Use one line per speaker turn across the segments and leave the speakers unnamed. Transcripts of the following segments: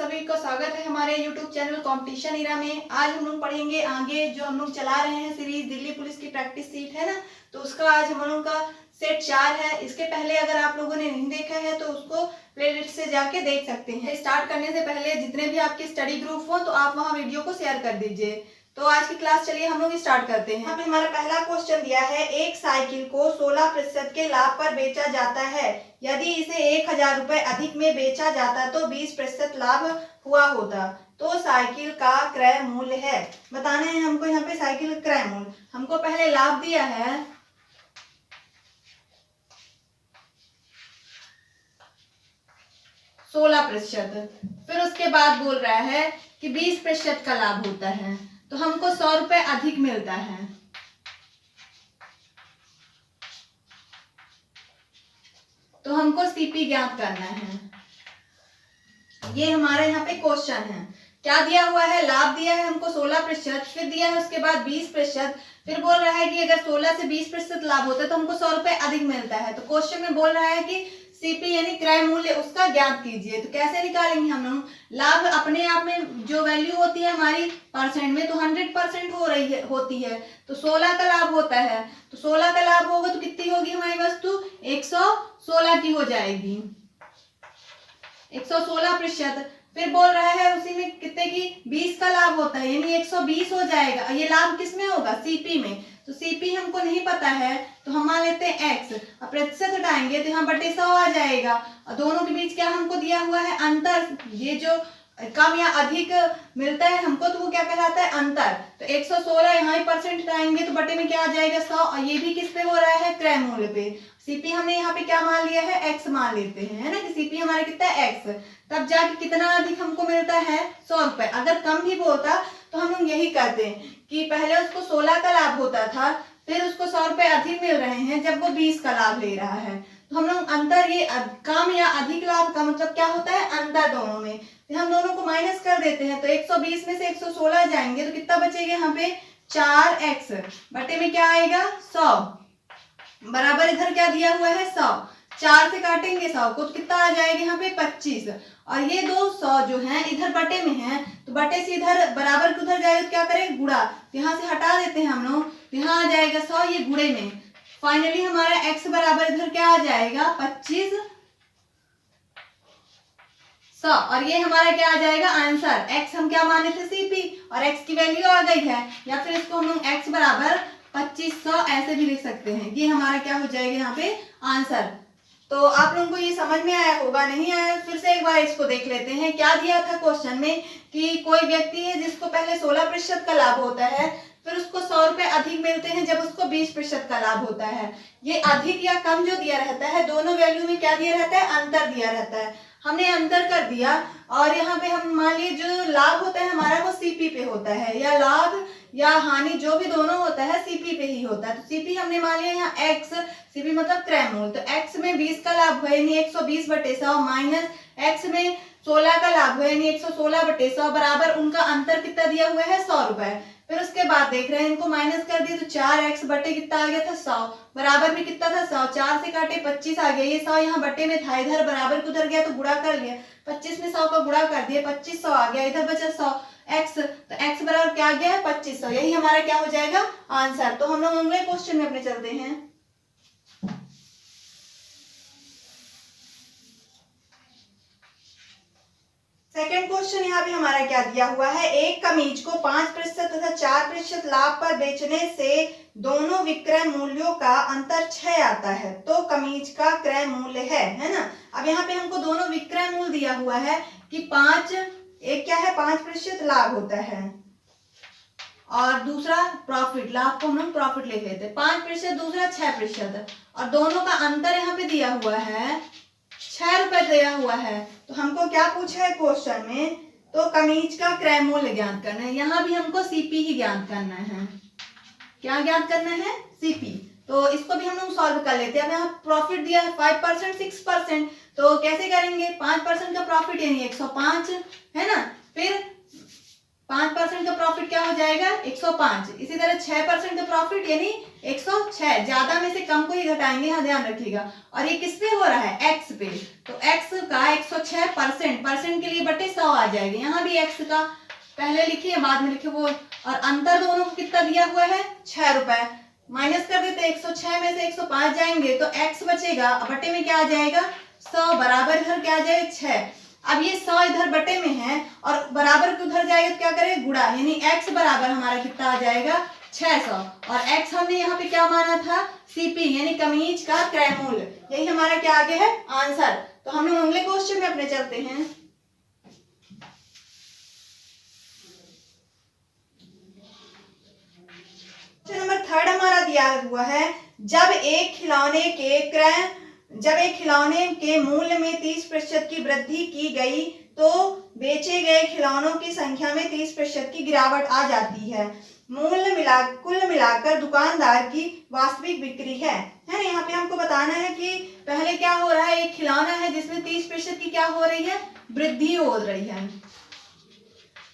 सभी को स्वागत है हमारे YouTube चैनल कंपटीशन इरा में। आज हम लोग पढ़ेंगे आगे जो हम लोग चला रहे हैं सीरीज दिल्ली पुलिस की प्रैक्टिस सीट है ना, तो उसका आज हम लोगों का सेट 4 है। इसके पहले अगर आप लोगों ने नहीं देखा है तो उसको प्लेलिस्ट से जाके देख सकते हैं। स्टार्ट करने से पहले जितने भी आपके स्टडी ग्रुप हो तो आप वहाँ वीडियो को शेयर कर दीजिए। तो आज की क्लास चलिए हम लोग स्टार्ट करते हैं। यहाँ पे हमारा पहला क्वेश्चन दिया है, एक साइकिल को 16% के लाभ पर बेचा जाता है। यदि इसे 1000 रुपए अधिक में बेचा जाता तो 20% लाभ हुआ होता। तो साइकिल का क्रय मूल्य है, बताना है हमको। यहाँ पे साइकिल का क्रय मूल्य हमको पहले लाभ दिया है 16%, फिर उसके बाद बोल रहा है कि 20% का लाभ होता है, तो हमको 100 रुपए अधिक मिलता है। तो हमको सीपी ज्ञात करना है। ये हमारे यहाँ पे क्वेश्चन है। क्या दिया हुआ है? लाभ दिया है हमको 16%, फिर दिया है उसके बाद 20%, फिर बोल रहा है कि अगर 16 से 20% लाभ होता है तो हमको 100 रुपए अधिक मिलता है। तो क्वेश्चन में बोल रहा है कि सीपी यानी क्रय मूल्य उसका ज्ञात कीजिए। तो कैसे निकालेंगे हम लोग? लाभ अपने आप में जो वैल्यू होती है हमारी परसेंट में, तो 100% होती है, तो 16 का लाभ होता है। तो 16 का लाभ होगा तो कितनी होगी हमारी वस्तु? 116 की हो जाएगी, 116%। फिर बोल रहा है उसी में कितने की? 20 का लाभ होता है, यानी 120 हो जाएगा। ये लाभ किस में होगा? सीपी में। तो सीपी हमको नहीं पता है तो हम मान लेते हैं एक्स। अब प्रतिशत हटाएंगे तो यहाँ बटे 100 आ जाएगा। और दोनों के बीच क्या हमको दिया हुआ है? अंतर। ये जो कम या अधिक मिलता है हमको तो वो क्या कहलाता है? अंतर। तो 116 यहाँ परसेंट हटाएंगे तो बटे में क्या आ जाएगा? 100। और ये भी किस पे हो रहा है? क्रय मूल्य पे। सीपी हमने यहाँ पे क्या मान लिया है? एक्स मान लेते हैं, है ना, कि सीपी हमारे कितना है? एक्स। तब जाके कितना अधिक हमको मिलता है? 100 रुपए। अगर कम भी बोलता तो हम लोग यही करते हैं कि पहले उसको 16 का लाभ होता था, फिर उसको 100 रुपए अधिक मिल रहे हैं जब वो 20 का लाभ ले रहा है। तो हम लोग अंतर, ये कम या अधिक लाभ का मतलब क्या होता है? अंतर दोनों में। तो हम दोनों को माइनस कर देते हैं, तो 120 में से 116 जाएंगे तो कितना बचेगा यहाँ पे? 4x बटे में क्या आएगा? 100 बराबर इधर क्या दिया हुआ है? 100। 4 से काटेंगे 100 को तो कितना आ जाएगा यहाँ पे? 25। और ये दो 100 जो है इधर बटे में है, तो बटे से इधर बराबर के उधर जाएगा तो क्या करें? गुणा। यहाँ से हटा देते हैं हम लोग, यहाँ आ जाएगा 100, ये गुणे में। फाइनली हमारा x बराबर इधर क्या आ जाएगा? 25 100। और ये हमारा क्या आ जाएगा? आंसर। x हम क्या माने थे? सीपी, और x की वैल्यू आ गई है। या फिर इसको हम लोग x बराबर 2500 ऐसे भी लिख सकते हैं। ये हमारा क्या हो जाएगा यहाँ पे? आंसर। तो आप लोगों को ये समझ में आया होगा, नहीं आया फिर से एक बार इसको देख लेते हैं। क्या दिया था क्वेश्चन में कि कोई व्यक्ति है जिसको पहले 16% का लाभ होता है, फिर उसको 100 रुपए अधिक मिलते हैं जब उसको 20% का लाभ होता है। ये अधिक या कम जो दिया रहता है, दोनों वैल्यू में क्या दिया रहता है? अंतर दिया रहता है। हमने अंतर कर दिया और यहाँ पे हम मान लिए जो लाभ होता है हमारा वो सीपी पे होता है, या लाभ या हानि जो भी दोनों होता है सीपी पे ही होता है। तो सीपी हमने मान लिया यहाँ एक्स, सीपी मतलब क्रय मूल्य। तो एक्स में 20 का लाभ हुआ यानी 120 बटे 100 माइनस एक्स में 16 का लाभ हुआ यानी 116 बटे 100 बराबर उनका अंतर कितना दिया हुआ है? 100 रुपए। फिर उसके बाद देख रहे हैं इनको माइनस कर दिए तो 4x बटे कितना आ गया था? 100 बराबर में कितना था? 100। 4 से काटे 25 आ गया, ये 100 यहाँ बटे में था, इधर बराबर को उधर गया तो गुणा कर लिया। 25 में 100 का गुणा कर दिया, 2500 आ गया, इधर बचा 100x। तो x बराबर क्या आ गया है? 2500। यही हमारा क्या हो जाएगा? आंसर। तो हम लोग अगले क्वेश्चन में अपने चलते हैं। सेकेंड क्वेश्चन यहाँ पे हमारा क्या दिया हुआ है? एक कमीज को 5% तथा 4% लाभ पर बेचने से दोनों विक्रय मूल्यों का अंतर 6 आता है, तो कमीज का क्रय मूल्य है ना। अब यहाँ पे हमको दोनों विक्रय मूल्य दिया हुआ है कि 5, एक क्या है? 5% लाभ होता है और दूसरा प्रॉफिट। लाभ को हम लोग प्रॉफिट लिख लेते हैं, 5%, दूसरा 6%, और दोनों का अंतर यहाँ पे दिया हुआ है 6 रुपए दिया हुआ है। तो हमको क्या पूछा है क्वेश्चन में? तो कमीज का क्रय मूल्य ज्ञात करना है। यहाँ भी हमको सीपी ही ज्ञात करना है। क्या ज्ञात करना है? सीपी। तो इसको भी हम लोग सॉल्व कर लेते हैं। अब यहाँ प्रॉफिट दिया है 5%, 6%, तो कैसे करेंगे? 5% का प्रॉफिट यानी 105 है ना। फिर 5% का प्रॉफिट क्या हो जाएगा 105। इसी तरह 6% का प्रॉफिट यानी 106, ज्यादा में से कम को ही घटाएंगे, यहाँ ध्यान रखिएगा। और ये किस पे हो रहा है, एक्स पे, तो एक्स का 106% परसेंट के लिए बटे 100 आ जाएगा। यहाँ भी एक्स का पहले लिखिए बाद में लिखिए वो, और अंतर दोनों को कितना दिया हुआ है 6 रुपए। माइनस कर देते 106 में से 105 जाएंगे तो एक्स बचेगा, बटे में क्या आ जाएगा 100, बराबर इधर क्या आ जाएगा 6। अब ये 100 इधर बटे में है और बराबर के उधर जाएगा तो क्या करें गुणा, यानी x बराबर हमारा कितना आ जाएगा 600। और x हमने यहाँ पे क्या माना था सीपी यानी कमीज का क्रय मूल्य, यही हमारा क्या आगे है आंसर। तो हम लोग अगले क्वेश्चन में अपने चलते हैं। क्वेश्चन नंबर 3 हमारा दिया हुआ है, जब एक खिलौने के मूल्य में 30% की वृद्धि की गई तो बेचे गए खिलौनों की संख्या में 30% की गिरावट आ जाती है। कुल मिलाकर दुकानदार की वास्तविक बिक्री है ना। यहाँ पे हमको बताना है कि पहले क्या हो रहा है, एक खिलौना है जिसमें 30% की क्या हो रही है वृद्धि हो रही है,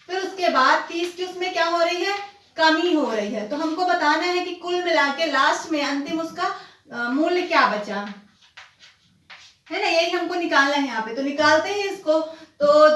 फिर उसके बाद 30 की उसमें क्या हो रही है कमी हो रही है। तो हमको बताना है कि कुल मिला के लास्ट में अंतिम उसका मूल्य क्या बचा है ना, यही हमको निकालना है यहाँ पे। तो निकालते हैं इसको, तो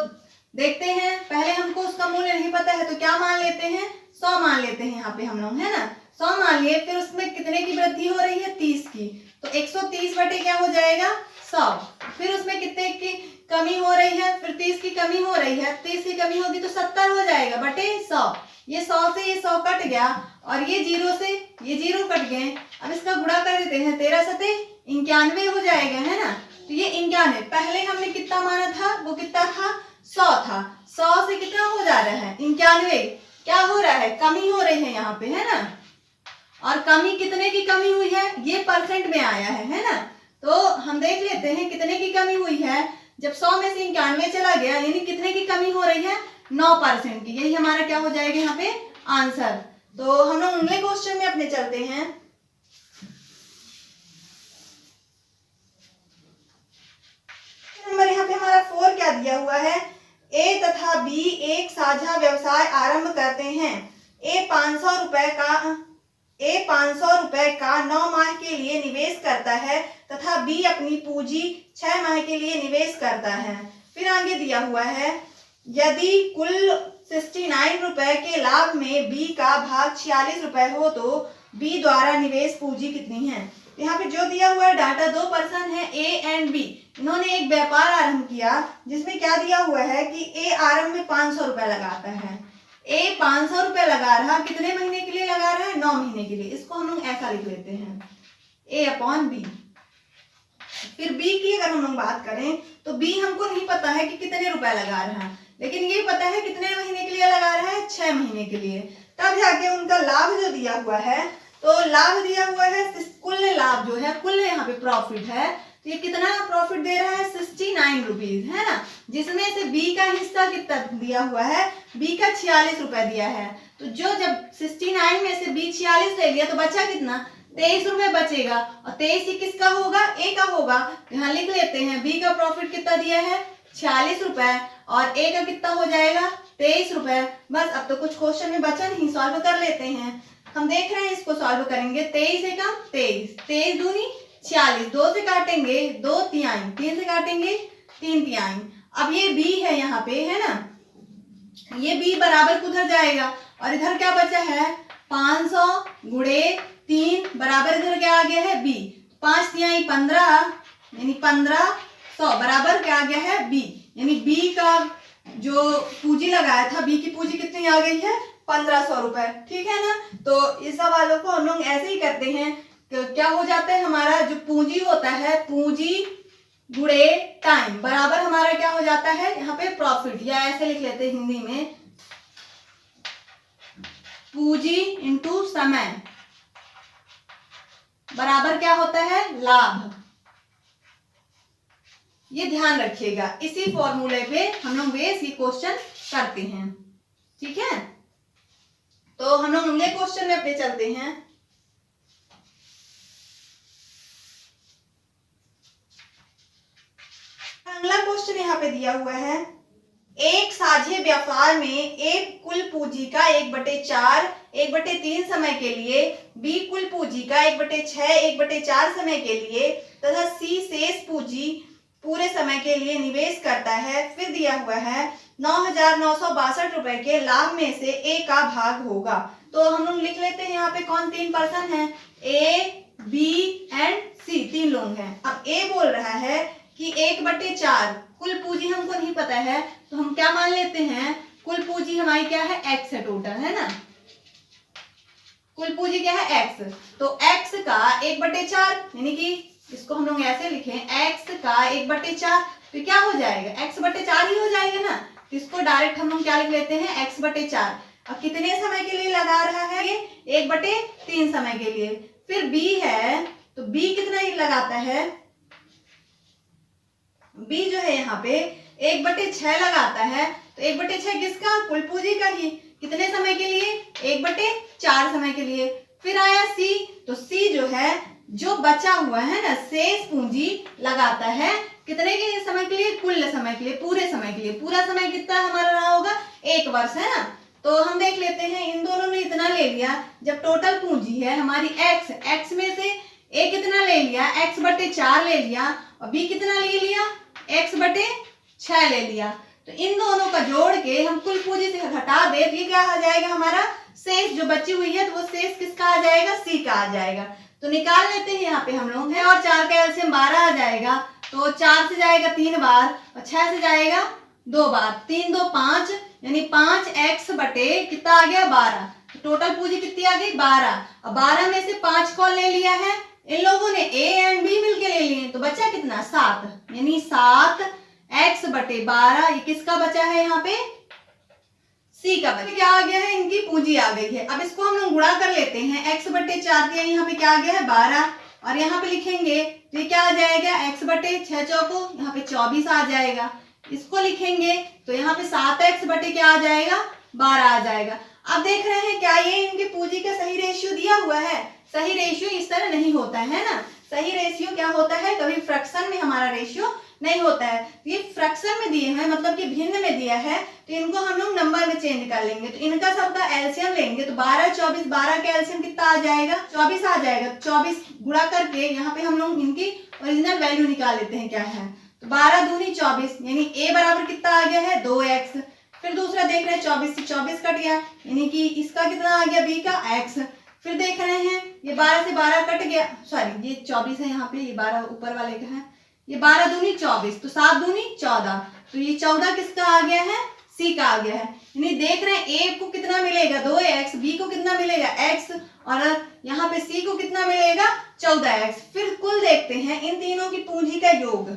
देखते हैं पहले हमको उसका मूल्य नहीं पता है तो क्या मान लेते हैं 100 मान लेते हैं यहाँ पे हम लोग, है ना 100 मान लिए। फिर उसमें कितने की वृद्धि हो रही है 30 की, तो 130 बटे क्या हो जाएगा 100। फिर उसमें कितने की कमी हो रही है, फिर 30 की कमी हो रही है, 30 की कमी होगी तो 70 हो जाएगा बटे 100। ये 100 से ये 100 कट गया और ये 0 से ये 0 कट गए। अब इसका गुणा कर देते हैं, 13 सते 91 हो जाएगा, है ना। तो ये 91 पहले हमने कितना माना था, वो कितना था 100 था, 100 से कितना हो जा रहा है 91, क्या हो रहा है कमी हो रही है यहाँ पे, है ना। और कमी कितने की कमी हुई है, ये परसेंट में आया है ना। तो हम देख लेते हैं कितने की कमी हुई है, जब 100 में से 91 चला गया यानी कितने की कमी हो रही है 9% की, यही हमारा क्या हो जाएगा यहाँ पे आंसर। तो हम लोग अगले क्वेश्चन में अपने चलते हैं। नंबर यहाँ पे हमारा 4 क्या दिया हुआ है, ए तथा बी एक साझा व्यवसाय आरंभ करते हैं। ए 500 रुपए का 9 माह के लिए निवेश करता है तथा बी अपनी पूंजी 6 माह के लिए निवेश करता है। फिर आगे दिया हुआ है, यदि कुल 69 रुपए के लाभ में बी का भाग 46 रुपए हो तो बी द्वारा निवेश पूंजी कितनी है। यहाँ पे जो दिया हुआ है डाटा, 2 पर्सन है ए एंड बी, इन्होंने एक व्यापार आरंभ किया जिसमें क्या दिया हुआ है कि ए आरंभ में 500 रुपए लगाता है। ए 500 रुपए लगा रहा, कितने महीने के लिए लगा रहा है 9 महीने के लिए, इसको हम लोग ऐसा लिख लेते हैं ए अपॉन बी। फिर बी की अगर हम लोग बात करें तो बी हमको नहीं पता है कि कितने रुपए लगा रहा है, लेकिन ये पता है कितने महीने के लिए लगा रहा है 6 महीने के लिए। तब जाके उनका लाभ जो दिया हुआ है, तो लाभ दिया हुआ है कुल लाभ जो है, कुल यहाँ पे प्रॉफिट है, तो ये कितना प्रॉफिट दे रहा है 69 रुपीज, है ना। जिसमें से बी का हिस्सा कितना दिया हुआ है, बी का 46 रुपए दिया है। तो जो जब 69 में से बी 46 ले लिया तो बचा कितना 23 रुपए बचेगा, और 23 ही किसका होगा ए का होगा। यहाँ लिख लेते हैं बी का प्रॉफिट कितना दिया है 46 रुपए और ए का कितना हो जाएगा 23 रुपए। बस अब तो कुछ क्वेश्चन में बचा नहीं, सॉल्व कर लेते हैं। हम देख रहे हैं इसको सॉल्व करेंगे, 23 एकम 23, 23 दूनी 46, 2 से काटेंगे 2 तिहाई, 3 से काटेंगे 3 तिहाई। अब ये बी है यहाँ पे, है ना, ये बी बराबर उधर जाएगा और इधर क्या बचा है 500 गुणे 3 बराबर इधर क्या आ गया है बी, 5 तिहाई 15 यानी 1500 बराबर क्या आ गया है बी, यानी बी का जो पूंजी लगाया था, बी की पूंजी कितनी आ गई है 1500 रुपए, ठीक है ना। तो इस सवालों को हम लोग ऐसे ही करते हैं, तो क्या हो जाता है हमारा जो पूंजी होता है, पूंजी गुणे टाइम बराबर हमारा क्या हो जाता है यहाँ पे प्रॉफिट, या ऐसे लिख लेते हैं हिंदी में पूंजी इंटू समय बराबर क्या होता है लाभ। ये ध्यान रखिएगा, इसी फॉर्मूले पे हम लोग बेस ये क्वेश्चन करते हैं, ठीक है। तो हम लोग अगले क्वेश्चन में अपने चलते हैं। अगला क्वेश्चन यहाँ पे दिया हुआ है, एक साझे व्यापार में एक कुल पूंजी का 1/4 1/3 समय के लिए, बी कुल पूंजी का 1/6 1/4 समय के लिए तथा सी शेष पूंजी पूरे समय के लिए निवेश करता है। फिर दिया हुआ है 9,962 रुपए के लाभ में से ए का भाग होगा। तो हम लोग लिख लेते हैं यहाँ पे कौन तीन पर्सन है, ए बी एंड सी, तीन लोग हैं। अब ए बोल रहा है कि 1/4 कुल पूंजी हमको नहीं पता है, तो हम क्या मान लेते हैं, कुल पूंजी हमारी क्या है, एक्स है, टोटल है ना, कुल पूंजी क्या है एक्स। तो एक्स का 1/4 यानी कि इसको हम लोग ऐसे लिखें, एक्स का 1/4 तो क्या हो जाएगा, x/4 ही हो जाएगा ना। तो इसको डायरेक्ट हम लोग क्या लिख लेते हैं, x/4। अब कितने समय के लिए लगा रहा है ये, 1/3 समय के लिए। फिर b है, तो b कितना ही लगाता है, b जो है यहाँ पे 1/6 लगाता है। तो 1/6 किसका, कुल पूंजी का ही, कितने समय के लिए, 1/4 समय के लिए। फिर आया c, तो c जो है जो बचा हुआ है ना शेष पूंजी लगाता है, कितने के समय के लिए, कुल समय के लिए, पूरे समय के लिए। पूरा समय कितना हमारा रहा होगा, 1 वर्ष है ना। तो हम देख लेते हैं, इन दोनों ने इतना ले लिया, जब टोटल पूंजी है हमारी x में से a कितना ले लिया, x/4 ले लिया, और b कितना ले लिया, x/6 ले लिया। तो इन दोनों का जोड़ के हम कुल पूंजी से घटा दे, तो ये क्या आ जाएगा हमारा शेष जो बची हुई है, तो वो शेष किसका आ जाएगा, c का आ जाएगा। तो निकाल लेते हैं यहाँ पे हम लोग है, और 4 का एलसीएम 12 आ जाएगा। तो 4 से जाएगा 3 बार और 6 से जाएगा 2 बार, 3 2 5 यानी 5x बटे कितना आ गया, 12। तो टोटल पूंजी कितनी आ गई, 12। और 12 में से 5 कौन ले लिया है, इन लोगों ने a एंड b मिलके ले लिए, तो बचा कितना, 7, यानी 7x/12। ये किसका बचा है, यहाँ पे सी का बचा। क्या आ गया है, इनकी पूंजी आ गई है। अब इसको हम लोग गुणा कर लेते हैं, x/4 के यहाँ पे क्या आ गया है, 12, और यहाँ पे लिखेंगे तो ये क्या आ जाएगा, x/6 चौको यहाँ पे 24 आ जाएगा। इसको लिखेंगे तो यहाँ पे 7x बटे क्या आ जाएगा, 12 आ जाएगा। अब देख रहे हैं क्या ये इनकी पूंजी का सही रेशियो दिया हुआ है। सही रेशियो इस तरह नहीं होता है ना, सही रेशियो क्या होता है, कभी फ्रैक्शन में हमारा रेशियो नहीं होता है। तो ये फ्रैक्शन में दिए हैं, मतलब कि भिन्न में दिया है, तो इनको हम लोग नंबर में चेंज कर लेंगे। तो इनका सबका एलसीएम लेंगे, तो 12 24, 12 का एलसीएम कितना आ जाएगा, 24 आ जाएगा। 24 गुणा करके यहाँ पे हम लोग इनकी ओरिजिनल वैल्यू निकाल लेते हैं क्या है। तो 12 दूनी 24 यानी a बराबर कितना आ गया है, 2x। फिर दूसरा देख रहे हैं 24 से 24 कट गया, यानी कि इसका कितना आ गया, b का x। फिर देख रहे हैं ये 12 से 12 कट गया, सॉरी ये 24 है यहाँ पे, ये 12 ऊपर वाले का है। ये 12 दूनी 24, तो 7 दूनी 14, तो ये 14 किसका आ गया है, c का आ गया है। यानी देख रहे हैं a को कितना मिलेगा, 2x, b को कितना मिलेगा, x, और यहाँ पे c को कितना मिलेगा, 14x। फिर कुल देखते हैं इन तीनों की पूंजी का योग,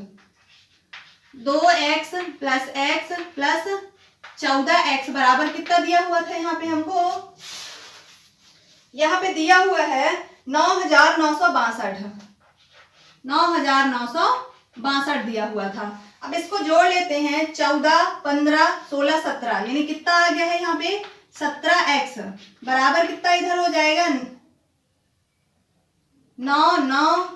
2x plus x plus 14x बराबर कितना दिया हुआ था, यहाँ पे हमको यहाँ पे दिया हुआ है 9,962 9,962 दिया हुआ था। अब इसको जोड़ लेते हैं, 14 15 16 17 यानी कितना आ गया है यहाँ पे, 17x बराबर कितना इधर हो जाएगा, 9 9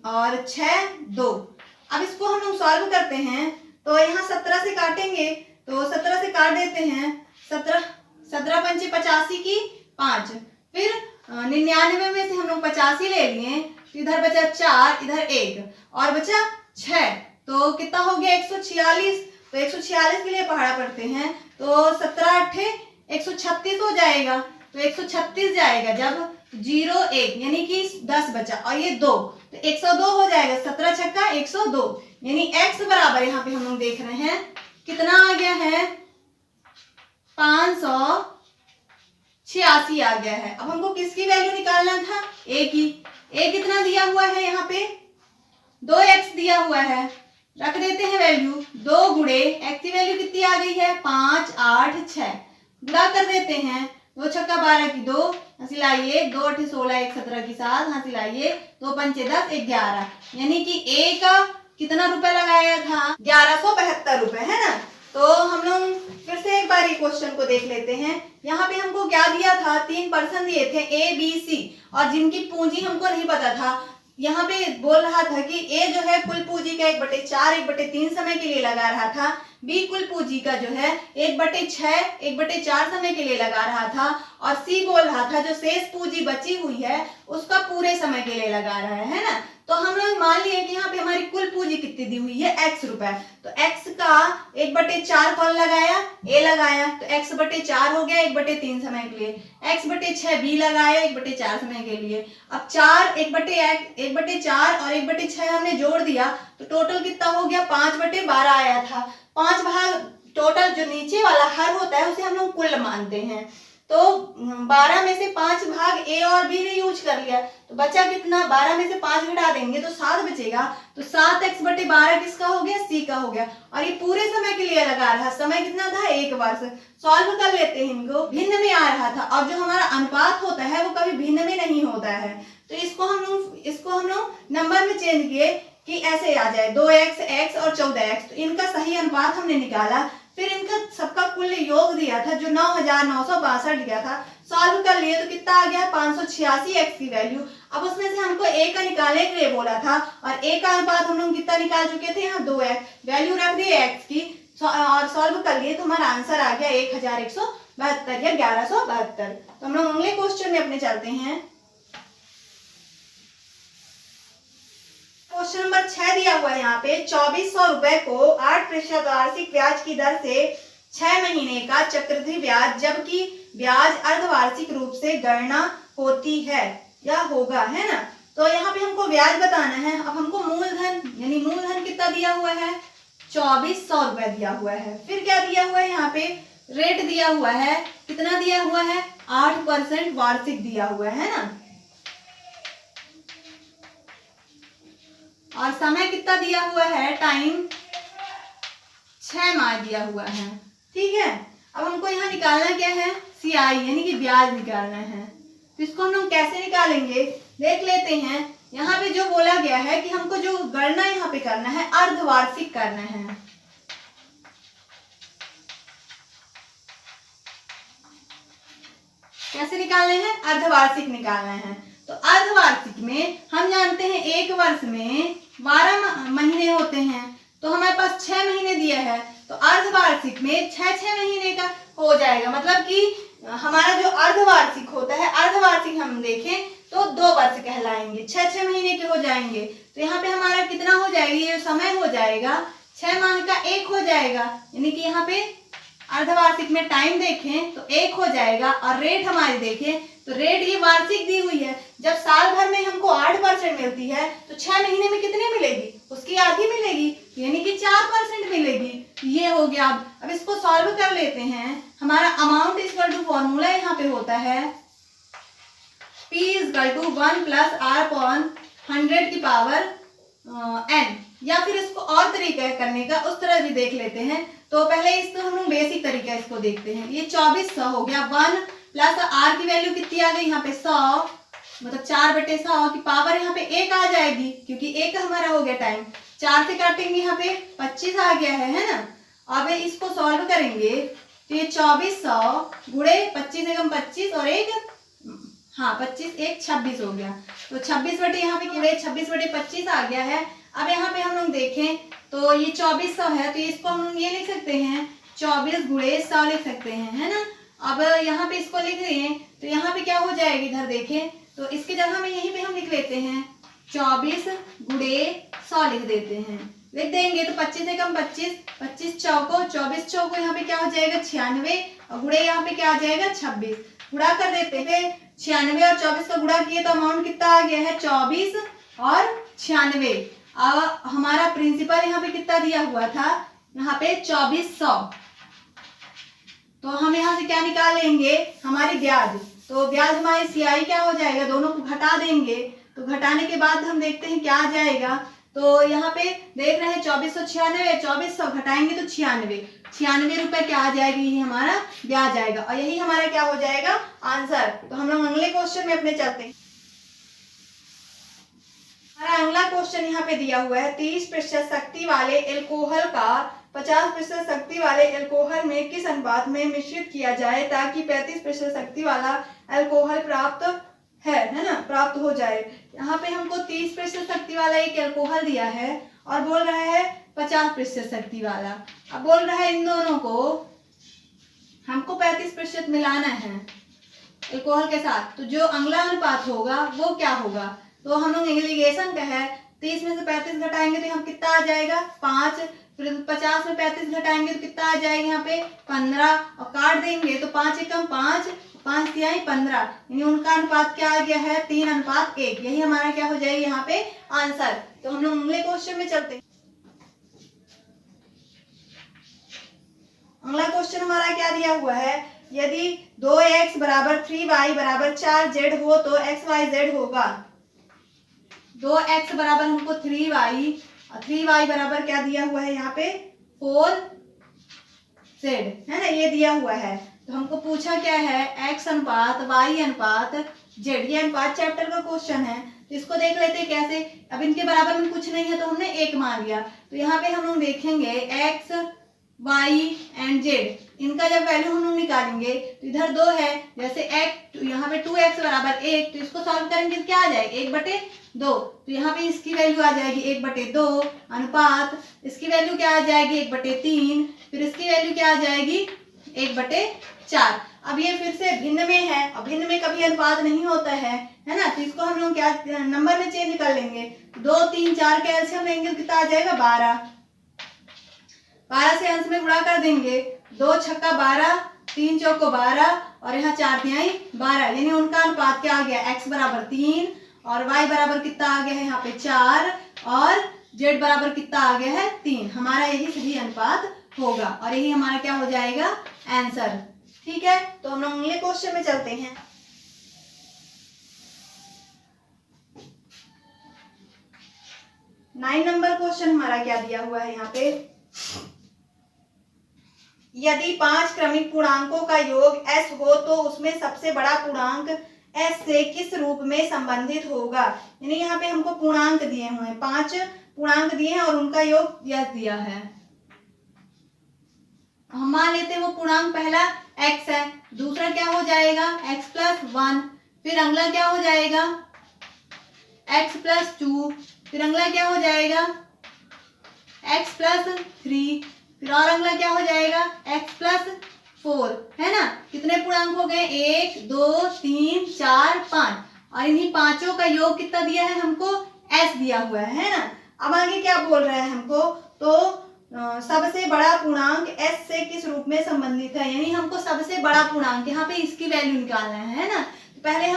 और 6 2। अब इसको हम लोग सॉल्व करते हैं, तो यहाँ 17 से काटेंगे, तो 17 से काट देते हैं, 17 पंचे 85 की 5, फिर 99 में से हम लोग 85 ले लिए, तो इधर बचा 4, इधर 1 और बचा 6, तो कितना हो गया 146। तो 146 के लिए पहाड़ा पढ़ते हैं, तो 17 8 136 हो जाएगा। तो 136 जाएगा जब 0 1 यानी कि 10 बचा, और ये 2 तो 102 हो जाएगा, 17 छक्का 102 यानी x बराबर यहाँ पे हम लोग देख रहे हैं कितना आ गया है, 586 आ गया है। अब हमको किसकी वैल्यू निकालना था, a की। a कितना दिया हुआ है, यहाँ पे 2x दिया हुआ है, रख देते हैं वैल्यू, 2 गुणे x की वैल्यू कितनी आ गई है, 5 8 6, गुणा कर देते हैं, 2 छक्का 12 की 2, हंसी लाइए, 2 8 16 1 17 की 7, हंसी लाइए, 2 पंचे 10 11, यानी कि a का कितना रुपए लगाया था, 1172 रुपए है ना। तो हम लोग फिर से एक बार क्वेश्चन को देख लेते हैं। यहाँ पे हमको क्या दिया था, 3 पर्सन दिए थे A B C, और जिनकी पूंजी हमको नहीं पता था, यहाँ पे बोल रहा था कि ए जो है कुल पूंजी का 1/4 1/3 समय के लिए लगा रहा था, बी कुल पूंजी का जो है 1/6 1/4 समय के लिए लगा रहा था, और सी बोल रहा था जो शेष पूंजी बची हुई है उसका पूरे समय के लिए लगा रहा है ना। तो हम लोग मान लिए कि यहाँ पे हमारी कुल पूंजी कितनी दी हुई है, x रुपए। तो x का 1/4 कौन लगाया, ए लगाया, तो x/4 हो गया 1/3 समय के लिए, x/6 बी लगाया 1/4 समय के लिए। अब 4 1/4 और 1/6 हमने जोड़ दिया तो टोटल कितना हो गया, 5/12 आया था। 5 भाग टोटल जो नीचे वाला हर होता है उसे हम लोग कुल मानते हैं। तो 12 में से 5 भाग ए और बी ने यूज कर लिया, तो बचा कितना, 12 में से 5 घटा देंगे तो 7 बचेगा। तो 7x/12 किसका हो गया, सी का हो गया। और ये पूरे समय के लिए लगा रहा, समय कितना था, 1 वर्ष। सॉल्व कर लेते हैं इनको, भिन्न में आ रहा था। अब जो हमारा अनुपात होता है वो कभी भिन्न में नहीं होता है, तो इसको हम लोग नंबर में चेंज किए कि ऐसे आ जाए 2x x और 14x। तो इनका सही अनुपात हमने निकाला, फिर इनका सबका कुल योग दिया था जो 9962 दिया था। सॉल्व कर लिए तो कितना आ गया, 586x की वैल्यू। अब उसमें से हमको a का निकालने के लिए बोला था, और a का अनुपात हम लोग कितना निकाल चुके थे, यहाँ 2x वैल्यू रख दी x की, और सॉल्व कर लिए तो हमारा आंसर आ गया 1172 या 1172। तो हम लोग अगले क्वेश्चन में अपने चलते हैं। क्वेश्चन नंबर 6 दिया हुआ है यहाँ पे, 2400 रुपए को 8% वार्षिक ब्याज की दर से 6 महीने का चक्रवृद्धि ब्याज जबकि ब्याज अर्धवार्षिक रूप से गणना होती है या होगा, है ना। तो यहाँ पे हमको ब्याज बताना है। अब हमको मूलधन यानी मूलधन कितना दिया हुआ है, 2400 रुपए दिया हुआ है। फिर क्या दिया हुआ है, यहाँ पे रेट दिया हुआ है, कितना दिया हुआ है, 8% वार्षिक दिया हुआ है ना। और समय कितना दिया हुआ है, टाइम 6 माह दिया हुआ है, ठीक है। अब हमको यहाँ निकालना क्या है, CI यानी कि ब्याज निकालना है। तो इसको हम लोग कैसे निकालेंगे देख लेते हैं। यहाँ पे जो बोला गया है कि हमको जो गणना यहाँ पे करना है अर्धवार्षिक करना है। कैसे निकालने हैं, अर्धवार्षिक निकालना है। तो अर्धवार्षिक में हम जानते हैं एक वर्ष में 12 महीने होते हैं, तो हमारे पास 6 महीने दिया है, तो अर्धवार्षिक में 6 महीने का हो जाएगा। मतलब कि हमारा जो अर्धवार्षिक होता है, अर्धवार्षिक हम देखें तो 2 वर्ष कहलाएंगे, 6 महीने के हो जाएंगे। तो यहाँ पे हमारा कितना हो जाएगा, ये समय हो जाएगा 6 माह का 1 हो जाएगा, यानी कि यहाँ पे अर्धवार्षिक में टाइम देखें तो 1 हो जाएगा। और रेट हमारी देखें तो रेट ये वार्षिक दी हुई है, जब साल भर में हमको 8% मिलती है तो 6 महीने में कितने मिलेगी, उसकी आधी मिलेगी, यानी कि 4% मिलेगी। ये हो गया। अब इसको सॉल्व कर लेते हैं। हमारा अमाउंट इक्वल टू फॉर्मूला यहाँ पे होता है P इक्वल टू 1 + R/100 की पावर n, या फिर इसको और तरीका करने का उस तरह भी देख लेते हैं। तो पहले इसको हम लोग बेसिक तरीका इसको देखते हैं। ये 2400 हो गया, 1 + R की वैल्यू कितनी आ गई यहाँ पे 100, मतलब 4/100 की पावर यहाँ पे 1 आ जाएगी, क्योंकि 1 हमारा हो गया टाइम। 4 से काटेंगे यहाँ पे 25 आ गया है ना। अब इसको सॉल्व करेंगे तो ये 2400 गुणे 25 से कम 25 और 1 25 1 26 हो गया। तो 26 बटे यहाँ पे 26/25 आ गया है। अब यहाँ पे हम लोग देखें तो ये 2400 है, तो इसको हम लोग ये लिख सकते हैं 24 गुणे 100 लिख सकते हैं, है ना। अब यहाँ पे इसको लिख रहे हैं तो यहाँ पे क्या हो जाएगी, इधर देखें तो इसके जगह में यहीं पे हम लिख लेते हैं 24 गुणे 100 लिख देते हैं, लिख देंगे तो 25 से कम 25, 25 चौको 24 चौको यहाँ पे क्या हो जाएगा 96, और गुणे यहाँ पे क्या आ जाएगा 26। गुणा कर देते हैं, 96 और 24 का गुणा किए तो अमाउंट कितना आ गया है 24 और 96। अब हमारा प्रिंसिपल यहाँ पे कितना दिया हुआ था, यहाँ पे 2400। तो हम यहाँ से क्या निकाल लेंगे, हमारी ब्याज। तो ब्याज हमारी CI क्या हो जाएगा, दोनों को घटा देंगे। तो घटाने के बाद हम देखते हैं क्या आ जाएगा। तो यहाँ पे देख रहे हैं 2496, 2400 घटाएंगे तो 96 रुपए क्या आ जाएगी, ये हमारा ब्याज आएगा, और यही हमारा क्या हो जाएगा आंसर। तो हम लोग अगले क्वेश्चन में अपने चलते हैं। हमारा अगला क्वेश्चन यहाँ पे दिया हुआ है, 30% शक्ति वाले एल्कोहल का 50% शक्ति वाले एल्कोहल में किस अनुपात में मिश्रित किया जाए ताकि 35% शक्ति वाला एल्कोहल प्राप्त है ना, प्राप्त हो जाए। यहाँ पे हमको 30% शक्ति वाला एक एल्कोहल दिया है और बोल रहा है 50% शक्ति वाला। अब बोल रहा है इन दोनों को हमको 35% मिलाना है एल्कोहल के साथ, तो जो अगला अनुपात होगा वो क्या होगा? तो हम लोग एग्रीगेशन का है, 30 में से 35 घटाएंगे तो हम कितना आ जाएगा 5, फिर 50 में 35 घटाएंगे तो कितना आ जाएगा यहाँ पे 15, और काट देंगे तो 5 एकम 5, 5 तिहाई 15, यानी उनका अनुपात क्या आ गया है 3:1। यही हमारा क्या हो जाएगा यहाँ पे आंसर। तो हम लोग अगले क्वेश्चन में चलते हैं। अगला क्वेश्चन हमारा क्या दिया हुआ है, यदि 2x बराबर 3y बराबर 4z हो तो xyz होगा। 2x बराबर हमको 3y और 3y बराबर क्या दिया हुआ है यहाँ पे 4z, है ना, ये दिया हुआ है। तो हमको पूछा क्या है x अनुपात y अनुपात z, ये अनुपात चैप्टर का क्वेश्चन है। तो इसको देख लेते हैं कैसे। अब इनके बराबर में कुछ नहीं है तो हमने 1 मान लिया। तो यहाँ पे हम लोग देखेंगे x y एंड z, इनका जब वैल्यू हम लोग निकालेंगे तो इधर 2 है, जैसे x यहाँ पे 2x बराबर 1, तो इसको सॉल्व करेंगे तो क्या आ जाएगा 1/2। तो यहाँ पे इसकी वैल्यू आ जाएगी 1/2 अनुपात, इसकी वैल्यू क्या आ जाएगी 1/3, फिर इसकी वैल्यू क्या आ जाएगी 1/4। अब ये फिर से भिन्न में है, और भिन्न में कभी अनुपात नहीं होता है ना, तो इसको हम लोग क्या नंबर में चेंज कर लेंगे। 2 3 4 का एलसीएम लेंगे तो कितना आ जाएगा 12, 12 से अंश में गुणा कर देंगे, 2 छक्का 12, 3 चौको 12 और यहाँ 4 तिहाई 12, यानी उनका अनुपात क्या आ गया x बराबर 3 और y बराबर कितना आ गया है यहाँ पे 4 और z बराबर कितना आ गया है 3। हमारा यही सही अनुपात होगा और यही हमारा क्या हो जाएगा आंसर। ठीक है, तो हम लोग अगले क्वेश्चन में चलते हैं। नाइन नंबर क्वेश्चन हमारा क्या दिया हुआ है यहाँ पे, यदि 5 क्रमिक पूर्णांकों का योग s हो तो उसमें सबसे बड़ा पूर्णांक s से किस रूप में संबंधित होगा। यानी यहाँ पे हमको पूर्णांक दिए हुए हैं, 5 पूर्णांक दिए हैं और उनका योग s दिया है। हम मान लेते हैं वो पूर्णांक पहला x है, दूसरा क्या हो जाएगा x + 1, फिर अगला क्या हो जाएगा x + 2, फिर अगला क्या हो जाएगा x + 3, फिर और अगला क्या हो जाएगा x + 4, है ना। कितने पूर्णांक हो गए 1 2 3 4 5, और इन्हीं पांचों का योग कितना दिया है हमको s दिया हुआ है ना। अब आगे क्या बोल रहा है हमको, तो सबसे बड़ा पूर्णांक s से किस रूप में संबंधित है, यानी हमको सबसे बड़ा पूर्णांक यहाँ पे इसकी वैल्यू निकालना है ना। तो पहले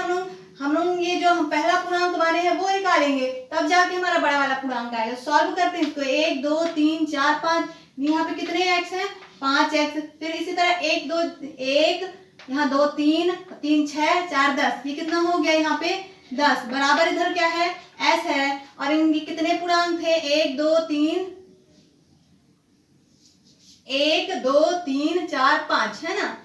हम लोग ये जो हम पहला पूर्णांक माने हैं वो निकालेंगे, तब जाके हमारा बड़ा वाला पूर्णांक आएगा। सॉल्व करते हैं इसको, 1 2 3 4 5, यहाँ पे कितने x हैं 5x, फिर इसी तरह 1 2 1, यहाँ 2 3 3 6 4 10, ये कितना हो गया यहाँ पे 10, बराबर इधर क्या है s है, और इनके कितने पूर्णांक थे 1 2 3 1 2 3 4 5, है ना।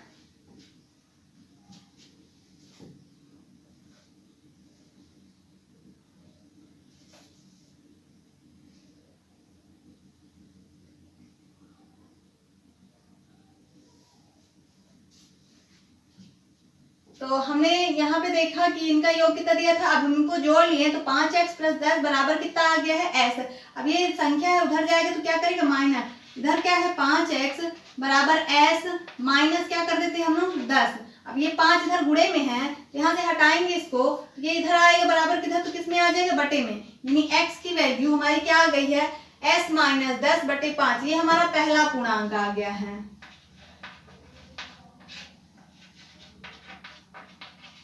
तो हमने यहाँ पे देखा कि इनका योग कितना दिया था, अब इनको जोड़ लिए तो 5x + 10 बराबर कितना आ गया है s। अब ये संख्या है उधर जाएगा तो क्या करेगा माइनस, इधर क्या है 5x बराबर s माइनस क्या कर देते हैं हम लोग 10। अब ये 5 इधर गुणे में है, यहाँ से हटाएंगे इसको, ये इधर आएगा बराबर किधर, तो किस में आ जाएगा बटे में, यानी x की वैल्यू हमारी क्या आ गई है s - 10/5, ये हमारा पहला पूर्णांक आ गया है।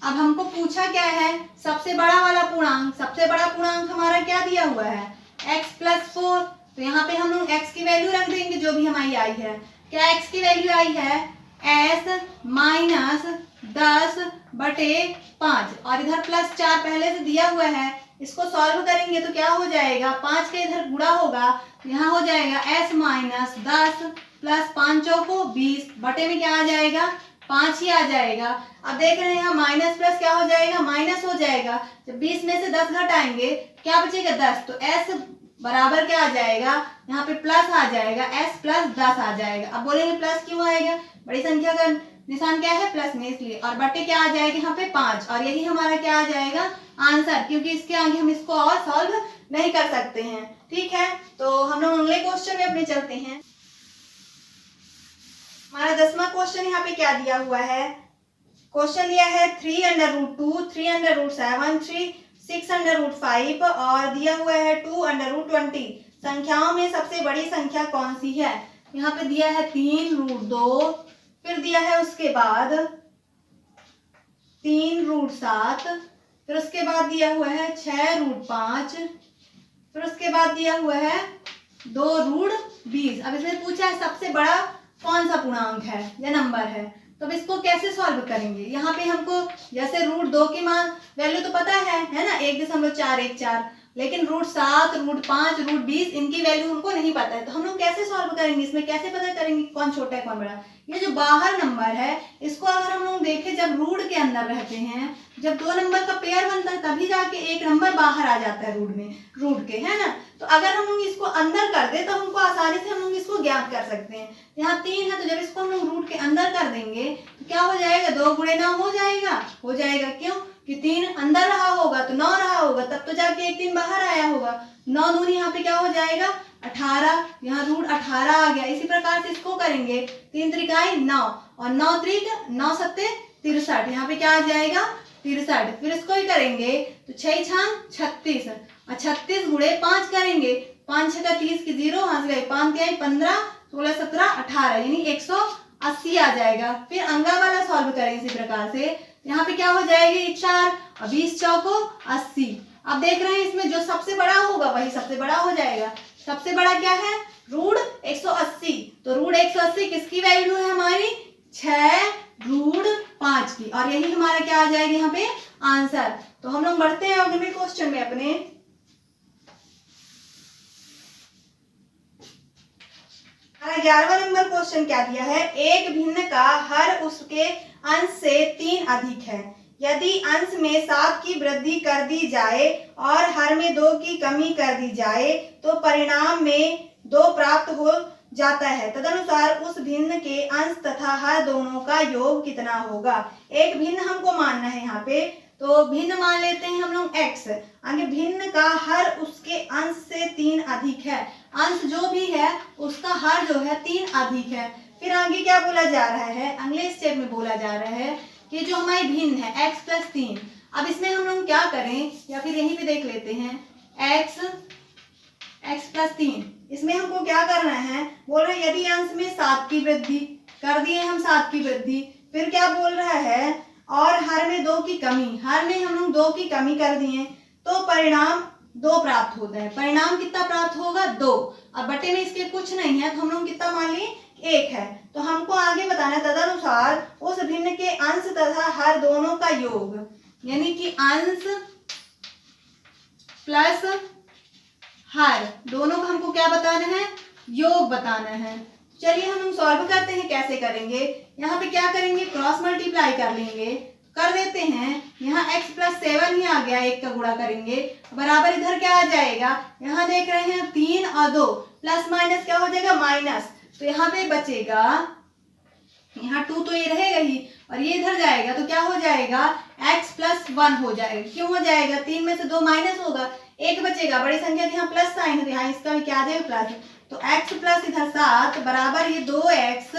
अब हमको पूछा क्या है सबसे बड़ा वाला पूर्णांक, सबसे बड़ा पूर्णांक हमारा क्या दिया हुआ है x + 4, तो यहाँ पे हम लोग x की वैल्यू रख देंगे जो भी हमारी आई है। क्या x की वैल्यू आई है s - 10/5, और इधर +4 पहले से दिया हुआ है, इसको सॉल्व करेंगे तो क्या हो जाएगा 5 के इधर गुणा होगा, यहाँ हो जाएगा s - 10 + 5 चौको 20, बटे में क्या आ जाएगा 5 ही आ जाएगा। अब देख रहे हैं यहाँ माइनस प्लस क्या हो जाएगा माइनस हो जाएगा, जब 20 में से 10 घटाएंगे क्या बचेगा 10, तो s बराबर क्या आ जाएगा यहाँ पे प्लस आ जाएगा, s + 10 आ जाएगा। अब बोलेंगे प्लस क्यों आएगा, बड़ी संख्या का निशान क्या है प्लस में इसलिए, और बटे क्या आ जाएगा यहाँ पे 5, और यही हमारा क्या आ जाएगा आंसर, क्योंकि इसके आगे हम इसको और सॉल्व नहीं कर सकते हैं। ठीक है, तो हम लोग अगले क्वेश्चन में अपने चलते हैं। हमारा 10वां क्वेश्चन यहाँ पे क्या दिया हुआ है, क्वेश्चन दिया है 3√2, 3√7, 6√5 और दिया हुआ है 2√20। संख्याओं में सबसे बड़ी संख्या कौन सी है? यहाँ पे दिया है 3√2, फिर दिया है उसके बाद 3√7, फिर उसके बाद दिया हुआ है 6√5, फिर उसके बाद दिया हुआ है 2√20। अब इसमें पूछा है सबसे बड़ा कौन सा पूर्णांक है या नंबर है, तो अब इसको कैसे सॉल्व करेंगे। यहाँ पे हमको जैसे √2 की मान वैल्यू तो पता है ना 1.414, लेकिन √7, √5, √20 इनकी वैल्यू हमको नहीं पता है, तो हम लोग कैसे सॉल्व करेंगे, इसमें कैसे पता करेंगे कौन छोटा है कौन बड़ा। ये जो बाहर नंबर है इसको अगर हम लोग देखें जब रूट के अंदर रहते हैं, जब 2 नंबर का पेयर बनता है तभी जाके एक नंबर बाहर आ जाता है रूट के, है ना। तो अगर हम लोग इसको अंदर कर दे तो हमको आसानी से हम लोग इसको ज्ञात कर सकते हैं। यहाँ 3 है तो जब इसको हम लोग रूट के अंदर कर देंगे तो क्या हो जाएगा, 2 गुणे 9 हो जाएगा। क्यों कि 3 अंदर रहा होगा तो 9 रहा होगा, तब तो जाके एक 3 बाहर आया होगा। 9 दूनी यहाँ पे क्या हो जाएगा 18, यहाँ √18 आ गया। इसी प्रकार से इसको करेंगे 3 त्रिकाई 9 और 9 त्रिक 9 सत्ते 63, यहाँ पे क्या आ जाएगा 63। फिर इसको ही करेंगे तो 6 छांग 36 और 36 गुणे 5 करेंगे, 5 6 30 की 0 हंस गए, 5 3 15 16 17 18 यानी 180 आ जाएगा। फिर अंगा वाला सॉल्व करें इसी प्रकार से, यहाँ पे क्या हो जाएगी 4 और 20 चौको 80। अब देख रहे हैं इसमें जो सबसे बड़ा होगा वही सबसे बड़ा हो जाएगा। सबसे बड़ा क्या है √180, तो √180 किसकी वैल्यू है हमारी 6√5 की, और यही हमारा क्या आ जाएगा यहाँ पे आंसर। तो हम लोग बढ़ते हैं अगले क्वेश्चन में अपने। हमारा 11वां नंबर क्वेश्चन क्या दिया है, एक भिन्न का हर उसके अंश से 3 अधिक है। यदि अंश में 7 की वृद्धि कर दी जाए और हर में 2 की कमी कर दी जाए तो परिणाम में 2 प्राप्त हो जाता है। तदनुसार उस भिन्न के अंश तथा हर दोनों का योग कितना होगा। एक भिन्न हमको मानना है यहाँ पे, तो भिन्न मान लेते हैं हम लोग x। आगे भिन्न का हर उसके अंश से 3 अधिक है, अंश जो भी है उसका हर जो है 3 अधिक है। फिर आगे क्या बोला जा रहा है, अगले स्टेप में बोला जा रहा है कि जो हमारी भिन्न है x + 3। अब इसमें हम लोग क्या करें, या फिर यहीं पे देख लेते हैं x + 3। इसमें हमको क्या करना है, बोल रहे यदि अंश में 7 की वृद्धि कर दिए हम 7 की वृद्धि, फिर क्या बोल रहा है और हर में 2 की कमी, हर में हम लोग 2 की कमी कर दिए तो परिणाम 2 प्राप्त होता है। परिणाम कितना प्राप्त होगा 2, अब बटे में इसके कुछ नहीं है तो हम लोग कितना मान लिए 1 है। तो हमको आगे बताना है तदनुसार उस भिन्न के अंश तथा हर दोनों का योग, यानी कि अंश प्लस हर दोनों का हमको क्या बताना है, योग बताना है। चलिए हम लोग सॉल्व करते हैं, कैसे करेंगे। यहाँ पे क्या करेंगे क्रॉस मल्टीप्लाई कर लेंगे, कर देते हैं। यहाँ x + 7 ही आ गया, 1 का गुणा करेंगे बराबर इधर क्या आ जाएगा, यहाँ देख रहे हैं 3 और 2 प्लस माइनस क्या हो जाएगा माइनस, तो यहाँ पे बचेगा, यहाँ 2 तो ये रहेगा ही और ये इधर जाएगा तो क्या हो जाएगा x + 1 हो जाएगा। क्यों हो जाएगा, 3 में से 2 माइनस होगा, 1 बचेगा, बड़ी संख्या के यहाँ प्लस साइन है तो यहाँ इसका भी क्या आ जाएगा प्लस, तो x + इधर 7 बराबर ये 2x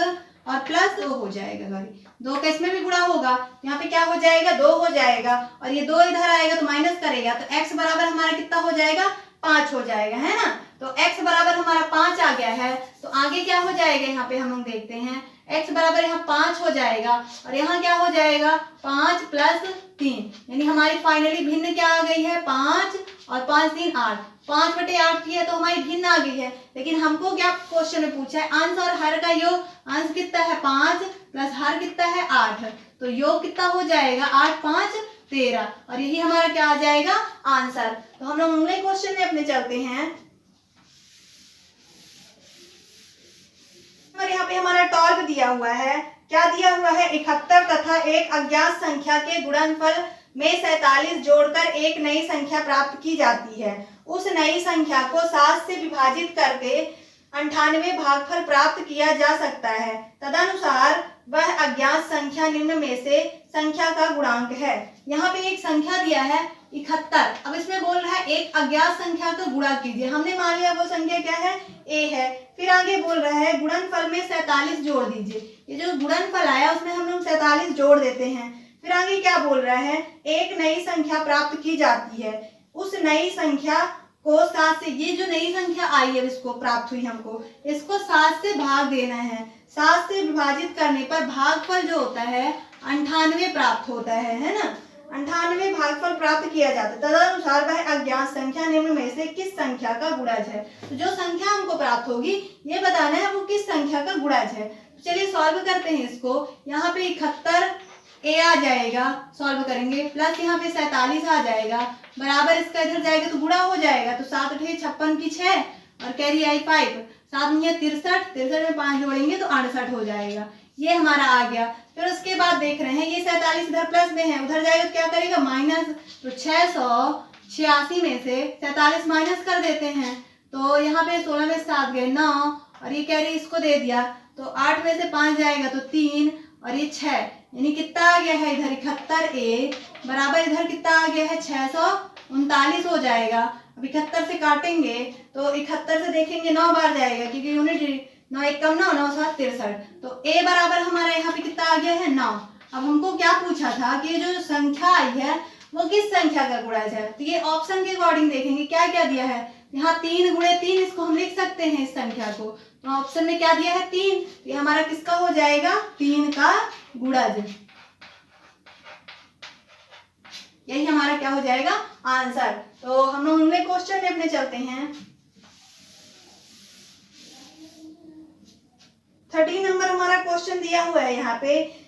और प्लस 2 हो जाएगा। सॉरी 2 का इसमें भी गुणा होगा, यहाँ पे क्या हो जाएगा 2 हो जाएगा, और ये 2 इधर आएगा तो माइनस करेगा तो x बराबर हमारा कितना हो जाएगा 5 हो जाएगा, है ना। तो x बराबर हमारा 5 आ गया है, तो आगे क्या हो जाएगा यहाँ पे हम लोग देखते हैं x बराबर यहाँ 5 हो जाएगा और यहाँ क्या हो जाएगा 5 + 3, यानी हमारी फाइनली भिन्न क्या आ गई है 5 और 5 3 8, 5/8 की है तो हमारी भिन्न आ गई है। लेकिन हमको क्या क्वेश्चन में पूछा है अंश और हर का योग, अंश कितना है 5 प्लस हर कितना है 8, तो योग कितना हो जाएगा 8 5 13, और यही हमारा क्या आ जाएगा आंसर। तो हम लोग अगले क्वेश्चन में अपने चलते हैं। और यहाँ पे हमारा टॉल्व दिया हुआ है, क्या दिया हुआ है 71 तथा एक अज्ञात संख्या के गुणनफल में 47 जोड़कर एक नई संख्या प्राप्त की जाती है। उस नई संख्या को 7 से विभाजित करके 98 भागफल प्राप्त किया जा सकता है। तदनुसार वह अज्ञात संख्या निम्न में से संख्या का गुणांक है। यहाँ पे एक संख्या दिया है 71। अब इसमें बोल रहा है एक अज्ञात संख्या का गुणा कीजिए। हमने मान लिया वो संख्या क्या है, a है। फिर आगे बोल रहा है गुणनफल में 47 जोड़ दीजिए। ये जो गुणनफल आया उसमें हम लोग 47 जोड़ देते हैं। फिर आगे क्या बोल रहा है, एक नई संख्या प्राप्त की जाती है। उस नई संख्या को 7 से, ये जो नई संख्या आई है इसको प्राप्त हुई हमको, इसको 7 से भाग देना है। 7 से विभाजित करने पर भागफल जो होता है 98 प्राप्त होता है ना। 98 भागफल प्राप्त किया जाता है। तदनुसार वह अज्ञात संख्या निम्न में से किस संख्या का गुणज है। तो जो संख्या हमको प्राप्त होगी ये बताना है वो किस संख्या का गुणज है। तो चलिए सॉल्व करते हैं इसको। यहाँ पे 71 a आ जाएगा, सॉल्व करेंगे, प्लस यहाँ पे 47 आ जाएगा, बराबर इसका इधर जाएगा तो गुणा हो जाएगा। तो 7 × 8 = 56 की 6 और कैरी आई 5, 7 × 9 = 63, 63 में 5 जोड़ेंगे तो 68 हो जाएगा। ये हमारा आ गया। फिर उसके बाद देख रहे हैं ये 47 इधर प्लस में है, उधर जाएगा तो क्या करेगा माइनस। तो 686 में से 47 माइनस कर देते हैं। तो यहाँ पे 16 में 7 गए 9 और ये कैरी इसको दे दिया। तो 8 में से 5 जाएगा तो 3 और ये 6, यानी कितना आ गया है इधर 71a बराबर इधर कितना आ गया है 639 हो जाएगा। अब 71 से काटेंगे तो 71 से देखेंगे 9 बार जाएगा क्योंकि यूनिट 9 1 कम 9 9 7 63। तो a बराबर हमारा यहाँ पे कितना आ गया है 9। अब हमको क्या पूछा था कि जो संख्या आई है वो किस संख्या का गुणज है। तो ये ऑप्शन के अकॉर्डिंग देखेंगे क्या क्या दिया है। यहाँ 3 × 3 इसको हम लिख सकते हैं इस संख्या को। तो ऑप्शन में क्या दिया है 3, तो ये हमारा किसका हो जाएगा 3 का गुणज। यही हमारा क्या हो जाएगा आंसर। तो हम लोग अगले क्वेश्चन में अपने चलते हैं। 13 नंबर हमारा क्वेश्चन दिया हुआ है यहाँ पे।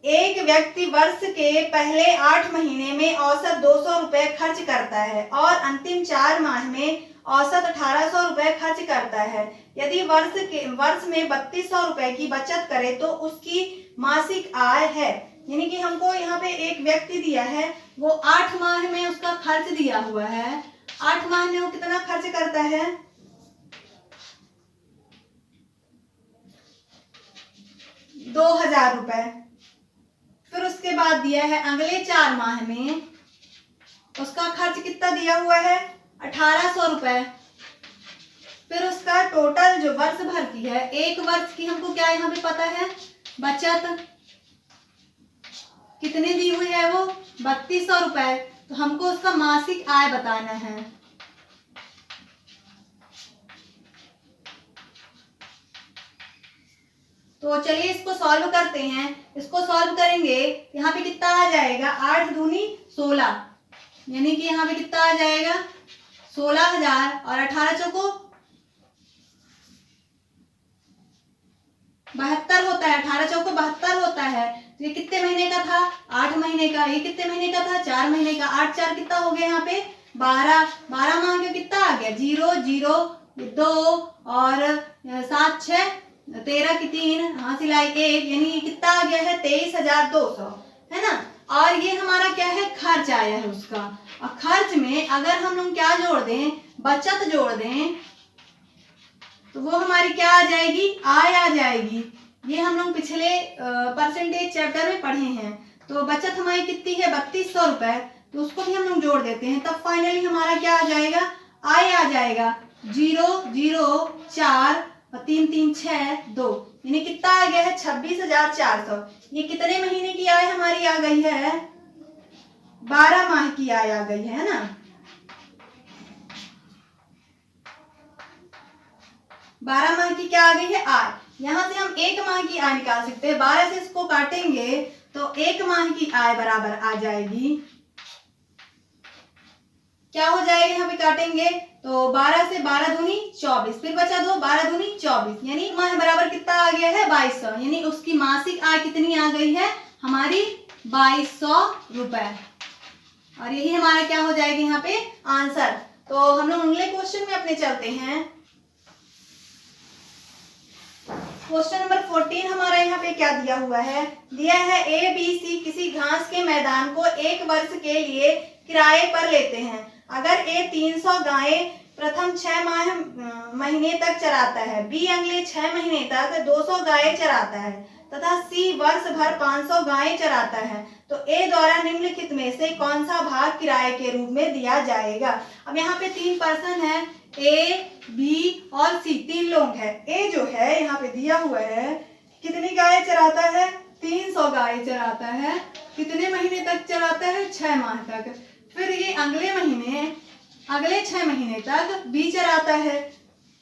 एक व्यक्ति वर्ष के पहले 8 महीने में औसत 200 रुपए खर्च करता है और अंतिम 4 माह में औसत 1800 रुपए खर्च करता है। यदि वर्ष में 3200 रुपए की बचत करे तो उसकी मासिक आय है। यानी कि हमको यहाँ पे एक व्यक्ति दिया है, वो 8 माह में उसका खर्च दिया हुआ है। 8 माह में वो कितना खर्च करता है 2000 रुपए। फिर उसके बाद दिया है अगले 4 माह में उसका खर्च कितना दिया हुआ है 1800 रुपए। फिर उसका टोटल जो वर्ष भर की है, एक वर्ष की हमको क्या यहाँ पे पता है बचत कितनी दी हुई है वो 3200 रुपए। तो हमको उसका मासिक आय बताना है। तो चलिए इसको सॉल्व करते हैं। इसको सॉल्व करेंगे यहाँ पे कितना आ जाएगा 8 दूनी 16, यानी कि यहाँ पे कितना आ जाएगा 16,000 और 18 चौको 72 होता है, 18 चौको 72 होता है। तो ये कितने महीने का था 8 महीने का। ये कितने महीने का था 4 महीने का। 8 4 कितना हो गया यहाँ पे 12 माह का कितना आ गया 0 0 2 और 7 6 13 की 3 हासिल आई 1, यानी कितना आ गया है 23,200 है ना। और ये हमारा क्या है खर्च आया है उसका। और खर्च में अगर हम लोग क्या जोड़ दें बचत जोड़ दें तो वो हमारी क्या आ जाएगी आय आ जाएगी। ये हम लोग पिछले परसेंटेज चैप्टर में पढ़े हैं। तो बचत हमारी कितनी है 3200 रुपए, तो उसको भी हम लोग जोड़ देते हैं। तब फाइनली हमारा क्या आ जाएगा आय आ जाएगा 0 0 4 और 3 3 6 2, यानी कितना आ गया है 26,400। ये कितने महीने की आय हमारी आ गई है 12 माह की आय आ गई है ना। 12 माह की क्या आ गई है आय। यहाँ से हम 1 माह की आय निकाल सकते हैं। 12 से इसको काटेंगे तो 1 माह की आय बराबर आ जाएगी, क्या हो जाएगा यहाँ पे काटेंगे तो 12 से 12 दूनी 24, फिर बचा 2 12 दूनी 24, यानी माह बराबर कितना आ गया है 2200, यानी उसकी मासिक आय कितनी आ गई है हमारी 2200 रुपए। और यही हमारा क्या हो जाएगा यहाँ पे आंसर। तो हम लोग अगले क्वेश्चन में अपने चलते हैं। क्वेश्चन नंबर 14 हमारा यहाँ पे क्या दिया हुआ है। दिया है ABC किसी घास के मैदान को 1 वर्ष के लिए किराए पर लेते हैं। अगर A 300 गायें प्रथम 6 महीने तक चराता है, B अगले 6 महीने तक 200 गायें चराता है, तथा सी वर्ष भर 500 गायें चराता है तो ए द्वारा निम्नलिखित में से कौन सा भाग किराए के रूप में दिया जाएगा। अब यहाँ पे 3 पर्सन है, ए, बी और सी, 3 लोग हैं। ए जो है यहाँ पे दिया हुआ है कितनी गायें चराता है, 300 गायें चराता है। कितने महीने तक चराता है, 6 माह तक। फिर ये अगले 6 महीने तक बी चराता है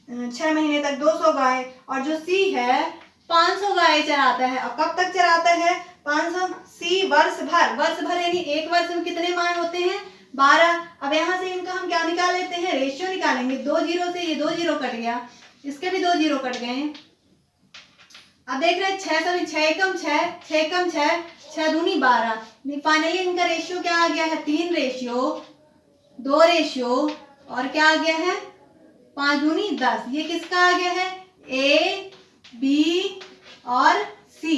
6 महीने तक 200 गाय, और जो सी है 500 गाय चराता है। और कब तक चराता है, 500। सी वर्ष भर यानी एक वर्ष में कितने माह होते हैं, 12। अब यहाँ से इनका हम क्या निकाल लेते हैं, रेशियो निकालेंगे। 2 जीरो से ये 2 जीरो कट गया, इसके भी 2 जीरो कट गए। अब देख रहे हैं 6 सभी 6 कम 6, 6 दूनी 12। फाइनली इनका रेशियो क्या आ गया है, 3 रेशियो 2 रेशियो और क्या आ गया है 5 दूनी 10। ये किसका आ गया है, ए, बी और सी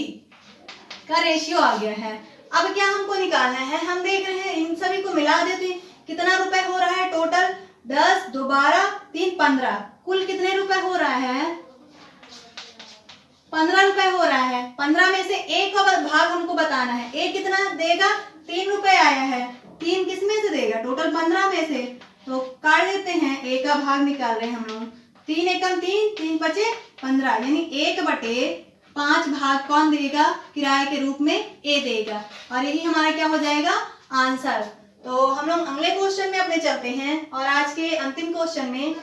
का रेशियो आ गया है। अब क्या हमको निकालना है, हम देख रहे हैं इन सभी को मिला देते हैं कितना रुपए हो रहा है टोटल, 10 2 12 3 15, कुल कितने रुपए हो रहा है, 15 रुपए हो रहा है। 15 में से एक का भाग हमको बताना है। ए कितना देगा, 3 रुपए आया है, 3 किस में से देगा, टोटल 15 में से। तो काट देते हैं, ए का भाग निकाल रहे हैं हम लोग। 3 एकम 3, 3 बचे 15, यानी 1/5 भाग कौन देगा, किराए के रूप में ए देगा। और यही हमारा क्या हो जाएगा, आंसर। तो हम लोग अगले क्वेश्चन में अपने चलते हैं और आज के अंतिम क्वेश्चन में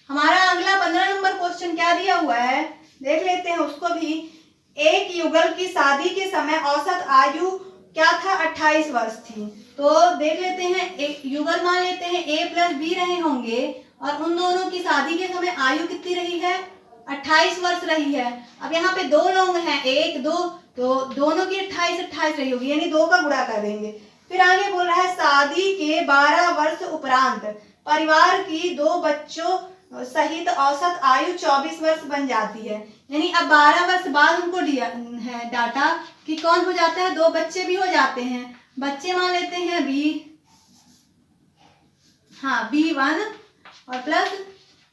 हमारा अगला 15 नंबर क्वेश्चन क्या दिया हुआ है, देख लेते हैं उसको भी। एक युगल की शादी के समय औसत आयु क्या था, 28 वर्ष थी। तो देख लेते हैं, एक युगल मान लेते हैं ए प्लस बी रहे होंगे और उन दोनों की शादी के समय आयु कितनी रही है, 28 वर्ष रही है। अब यहाँ पे 2 लोग हैं, 1 2, तो दोनों की 28 रही होगी, यानी 2 का गुणा कर देंगे। फिर आगे बोल रहा है शादी के 12 वर्ष उपरांत परिवार की 2 बच्चों सहित औसत आयु 24 वर्ष बन जाती है। यानी अब 12 वर्ष बाद उनको दिया है डाटा कि कौन हो जाता है, 2 बच्चे भी हो जाते हैं। बच्चे मान लेते हैं B1 और प्लस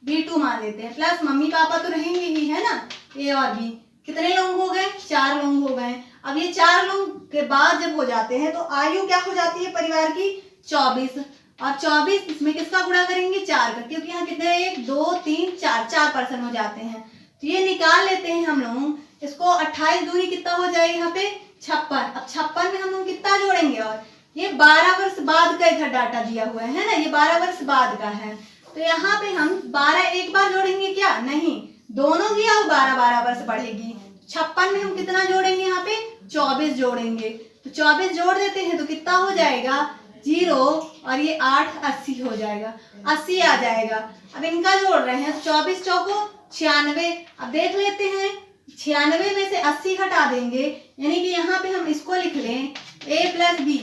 B2 मान लेते हैं, प्लस मम्मी पापा तो रहेंगे ही, है ना, ए और बी। कितने लोग हो गए, 4 लोग हो गए। अब ये 4 लोग के बाद जब हो जाते हैं तो आयु क्या हो जाती है परिवार की, 24। और 24 इसमें किसका गुणा करेंगे, 4 का, क्योंकि यहाँ कितने 1 2 3 4 पर्सन हो जाते हैं। तो ये निकाल लेते हैं हम लोग इसको। 28 दूनी कितना हो जाएगा यहाँ पे, 56। अब 56 में हम लोग कितना जोड़ेंगे, और ये 12 वर्ष बाद का इधर डाटा दिया हुआ है ना, ये 12 वर्ष बाद का है। तो यहाँ पे हम 12 एक बार जोड़ेंगे क्या, नहीं, दोनों की अब 12 वर्ष बढ़ेगी। 56 में हम कितना जोड़ेंगे, यहाँ पे 24 जोड़ेंगे। तो 24 जोड़ देते हैं तो कितना हो जाएगा, 0 और ये 8 80 हो जाएगा, 80 आ जाएगा। अब इनका जोड़ रहे हैं, 24 चौको 96। अब देख लेते हैं 96 में से 80 घटा देंगे, यानी कि यहाँ पे हम इसको लिख लें a प्लस बी,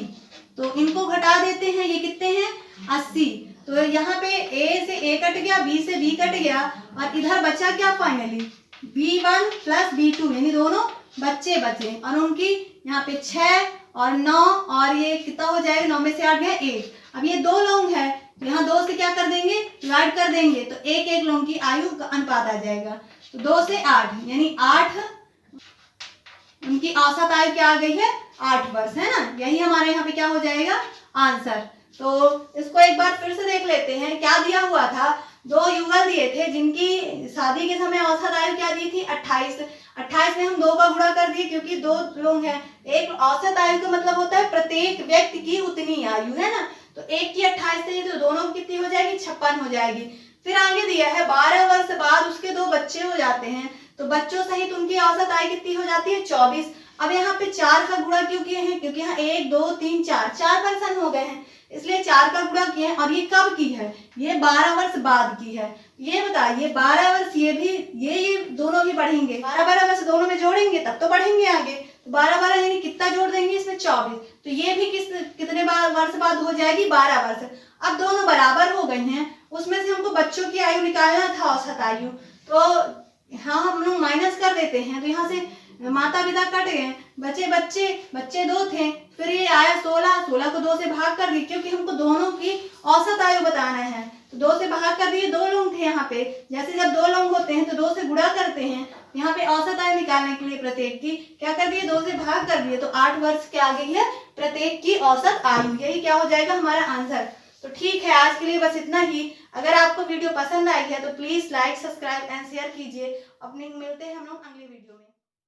तो इनको घटा देते हैं, ये कितने हैं 80। तो यहाँ पे a से a कट गया, b से b कट गया, और इधर बचा क्या फाइनली B1 प्लस B2, यानी दोनों बच्चे बचे। और उनकी यहाँ पे 6 और 9 और ये कितना हो जाएगा, 9 में से 8 गया 1। अब ये 2 लोग हैं, तो यहाँ 2 से क्या कर देंगे, डिवाइड कर देंगे, तो एक लोग की आयु का अनुपात आ जाएगा। तो 2 से 8 यानी 8, उनकी औसत आयु क्या आ गई है, 8 वर्ष, है ना। यही हमारे यहाँ पे क्या हो जाएगा, आंसर। तो इसको एक बार फिर से देख लेते हैं, क्या दिया हुआ था, 2 युगल दिए थे जिनकी शादी के समय औसत आयु क्या दी थी, 28। 28 में हम 2 का गुणा कर दिए, क्योंकि 2 लोग हैं। एक औसत आयु का मतलब होता है प्रत्येक व्यक्ति की उतनी आयु, है ना। तो एक की 28 से तो दोनों की कितनी हो जाएगी, 56 हो जाएगी। फिर आगे दिया है 12 वर्ष बाद उसके 2 बच्चे हो जाते हैं, तो बच्चों सहित उनकी औसत आयु कितनी हो जाती है, 24। अब यहाँ पे 4 का गुणा क्यों किए हैं, क्योंकि यहाँ 1 2 3 4 पर्सन हो गए हैं, इसलिए 4 का गुणा किए हैं। और ये कब की है, ये 12 वर्ष बाद की है। ये बताइए 12 वर्ष, ये भी ये दोनों भी बढ़ेंगे, 12 वर्ष दोनों में जोड़ेंगे तब तो बढ़ेंगे आगे। तो 12 यानी कितना जोड़ देंगे इसमें, 24। तो ये भी कितने वर्ष बाद हो जाएगी, 12 वर्ष। अब दोनों बराबर हो गए हैं, उसमें से हमको बच्चों की आयु निकालना था, औसत आयु। तो हाँ हम लोग माइनस कर देते हैं, तो यहाँ से माता पिता कट गए, बच्चे 2 थे। फिर ये आया 16 को 2 से भाग कर दी, क्योंकि हमको दोनों की औसत आयु बताना है। तो 2 से भाग कर दिए, 2 लोग थे यहाँ पे। जैसे जब 2 लोग होते हैं तो 2 से गुणा करते हैं। यहाँ पे औसत आय निकालने के लिए प्रत्येक की क्या कर दिए, 2 से भाग कर दिए, तो 8 वर्ष क्या आ गई है प्रत्येक की औसत आयु। यही क्या हो जाएगा हमारा आंसर। तो ठीक है, आज के लिए बस इतना ही। अगर आपको वीडियो पसंद आई है तो please like, subscribe and share कीजिए। अपने मिलते हैं हम लोग अगले वीडियो में।